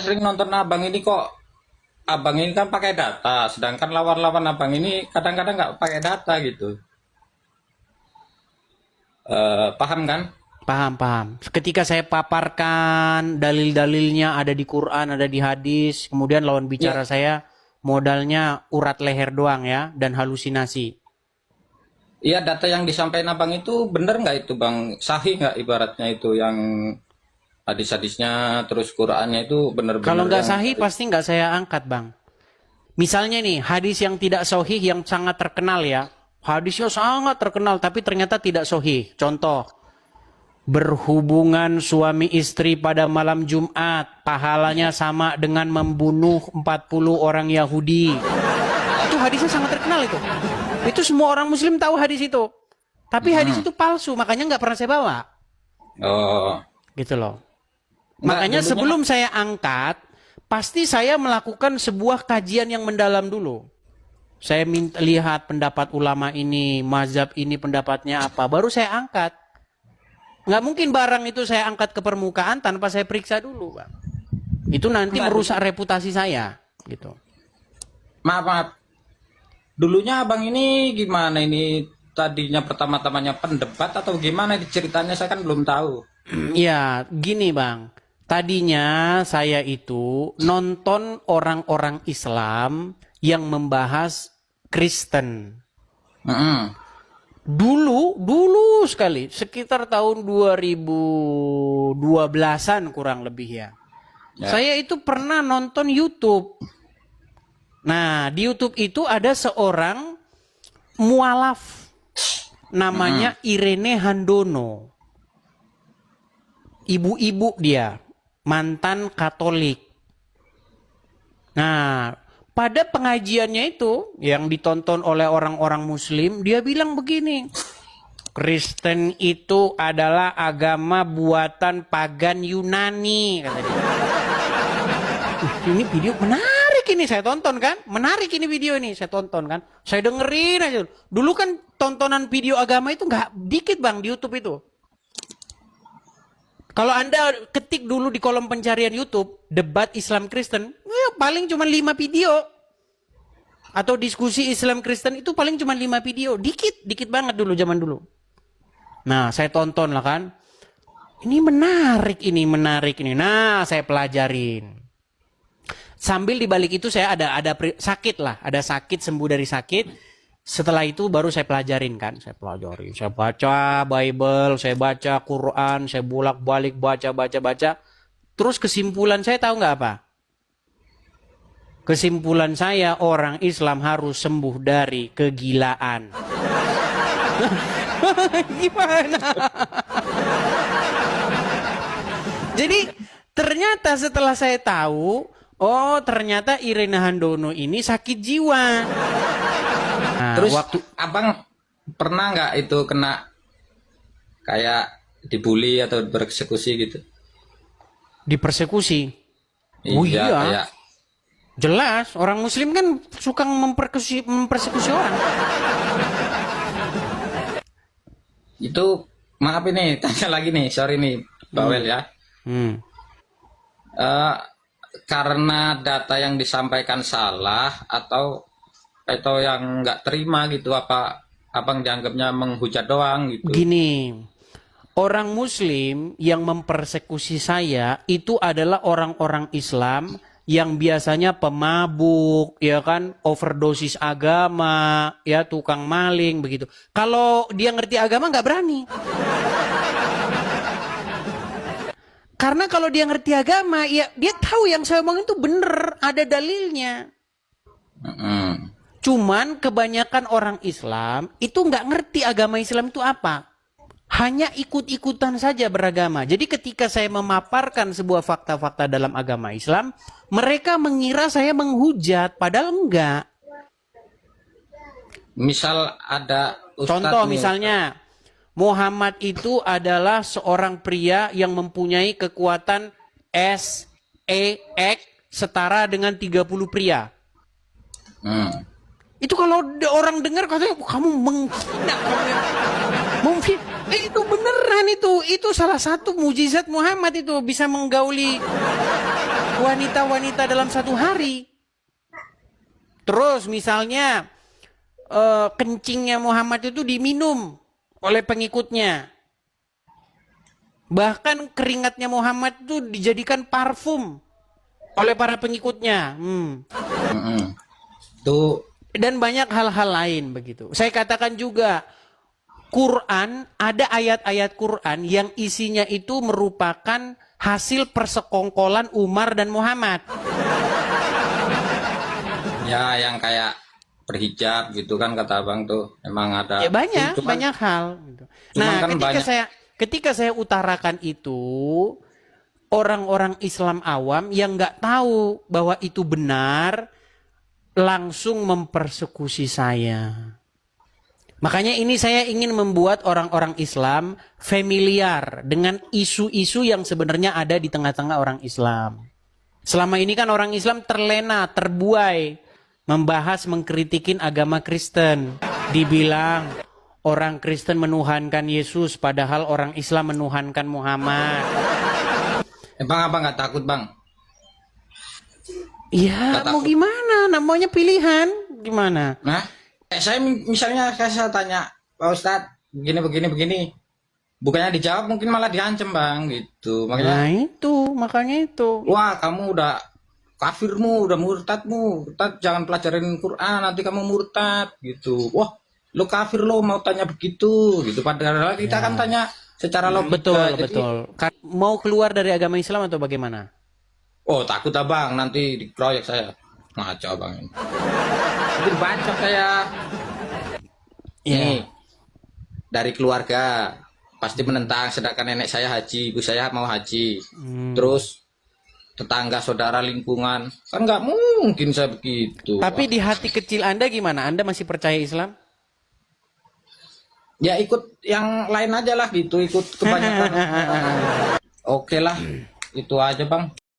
sering nonton abang ini kok. Abang ini kan pakai data, sedangkan lawan-lawan abang ini kadang-kadang nggak pakai data gitu. Paham kan? Paham, paham. Ketika saya paparkan dalil-dalilnya ada di Quran, ada di hadis, kemudian lawan Ya, bicara saya modalnya urat leher doang ya dan halusinasi. iya, data yang disampaikan abang itu bener nggak itu bang? Sahih nggak ibaratnya itu yang hadis-hadisnya terus Qurannya itu Kalau bener-bener nggak yang sahih pasti nggak saya angkat, Bang. Misalnya nih, hadis yang tidak sahih yang sangat terkenal ya. Hadisnya sangat terkenal tapi ternyata tidak sahih. Contoh, berhubungan suami istri pada malam Jumat, pahalanya sama dengan membunuh 40 orang Yahudi. Itu hadisnya sangat terkenal itu. Itu semua orang muslim tahu hadis itu. Tapi hadis mm, itu palsu, makanya nggak pernah saya bawa. oh, Gitu loh. nggak Makanya dulunya. sebelum saya angkat, pasti saya melakukan sebuah kajian yang mendalam dulu. Saya minta lihat pendapat ulama ini, mazhab ini pendapatnya apa, baru saya angkat. Nggak mungkin barang itu saya angkat ke permukaan tanpa saya periksa dulu, Bang. Itu nanti Nggak, merusak reputasi saya, gitu. maaf, maaf. Dulunya abang ini gimana ini? Tadinya pertama-tamanya pendebat atau gimana ceritanya saya kan belum tahu. Ya, gini Bang. Tadinya saya itu nonton orang-orang Islam yang membahas Kristen. Mm-mm. Dulu sekali, sekitar tahun 2012-an kurang lebih ya. Ya. Saya itu pernah nonton YouTube. Nah, di YouTube itu ada seorang mualaf Mm-mm. namanya Irene Handono. Ibu-ibu dia, mantan Katolik. Nah, pada pengajiannya itu yang ditonton oleh orang-orang Muslim, dia bilang begini, Kristen itu adalah agama buatan pagan Yunani, kata dia. Ini video menarik ini saya tonton kan, menarik ini video ini saya tonton kan, saya dengerin aja. Dulu kan tontonan video agama itu nggak dikit Bang di YouTube itu. Kalau Anda ketik dulu di kolom pencarian YouTube, debat Islam Kristen, ya paling cuma 5 video. Atau diskusi Islam Kristen itu paling cuma 5 video. Dikit, dikit banget dulu zaman dulu. Nah, saya tonton lah kan. Ini menarik ini, menarik ini. Nah, saya pelajarin. Sambil dibalik itu saya ada sakit lah, ada sakit sembuh dari sakit. Setelah itu baru saya pelajarin kan, saya pelajari, saya baca Bible, saya baca Quran, saya bolak-balik baca. Terus kesimpulan saya tahu nggak apa? Kesimpulan saya orang Islam harus sembuh dari kegilaan. Gimana? Jadi ternyata setelah saya tahu, oh ternyata Irene Handono ini sakit jiwa. Nah, Terus waktu abang pernah nggak itu kena kayak dibully atau bereksekusi gitu? dipersekusi. Oh Iya, iya, kayak jelas orang Muslim kan suka mempersekusi orang. itu, maaf ini tanya lagi nih, sorry nih, Bawel ya. Hmm. Eh, karena data yang disampaikan salah atau yang nggak terima gitu, apa abang dianggapnya menghujat doang gitu? Gini, orang Muslim yang mempersekusi saya itu adalah orang-orang Islam yang biasanya pemabuk, ya kan, overdosis agama, ya tukang maling begitu. Kalau dia ngerti agama nggak berani. Karena kalau dia ngerti agama, ya dia tahu yang saya omongin itu bener, ada dalilnya. Mm-mm. Cuman kebanyakan orang Islam itu nggak ngerti agama Islam itu apa. Hanya ikut-ikutan saja beragama. Jadi ketika saya memaparkan sebuah fakta-fakta dalam agama Islam, mereka mengira saya menghujat, padahal enggak. Misal ada Contoh ustadz nih, misalnya, Muhammad itu adalah seorang pria yang mempunyai kekuatan SEX setara dengan 30 pria. Hmm. Itu kalau orang dengar katanya kamu menghina kamu ya. Mungkin itu beneran itu salah satu mujizat Muhammad itu bisa menggauli wanita-wanita dalam satu hari. Terus misalnya kencingnya Muhammad itu diminum oleh pengikutnya. Bahkan keringatnya Muhammad itu dijadikan parfum oleh para pengikutnya. Tuh, Dan banyak hal-hal lain begitu. Saya katakan juga, Quran, ada ayat-ayat Quran yang isinya itu merupakan hasil persekongkolan Umar dan Muhammad. ya yang kayak berhijab gitu kan kata abang tuh emang ada. Ya banyak, Cuman- banyak hal. Gitu. cuman Nah, kan ketika saya utarakan itu, orang-orang Islam awam yang nggak tahu bahwa itu benar, langsung mempersekusi saya. Makanya ini saya ingin membuat orang-orang Islam familiar dengan isu-isu yang sebenarnya ada di tengah-tengah orang Islam. Selama ini kan orang Islam terlena, terbuai, membahas, mengkritikin agama Kristen. Dibilang orang Kristen menuhankan Yesus, padahal orang Islam menuhankan Muhammad. Bang apa nggak takut bang? Ya, Nggak mau takut. gimana? Namanya pilihan. Gimana? Nah, saya misalnya saya tanya Pak Ustadz begini. Bukannya dijawab mungkin malah diancam bang gitu. Nah Makanya makanya itu. wah kamu udah kafirmu, udah murtadmu, jangan pelajarin Quran nanti kamu murtad gitu. Wah lu kafir lo mau tanya begitu gitu. Padahal kita kan tanya secara logika. Betul, Jadi, betul. Mau keluar dari agama Islam atau bagaimana? oh takut abang nanti dikeroyok saya. Ngaco abang ini. Nanti baca saya. Iya. Nih dari keluarga pasti menentang sedangkan nenek saya haji, ibu saya mau haji. Terus tetangga, saudara, lingkungan kan nggak mungkin saya begitu. Tapi di hati kecil Anda gimana? Anda masih percaya Islam? Ya ikut yang lain aja lah gitu, ikut kebanyakan. Oke lah, itu aja bang.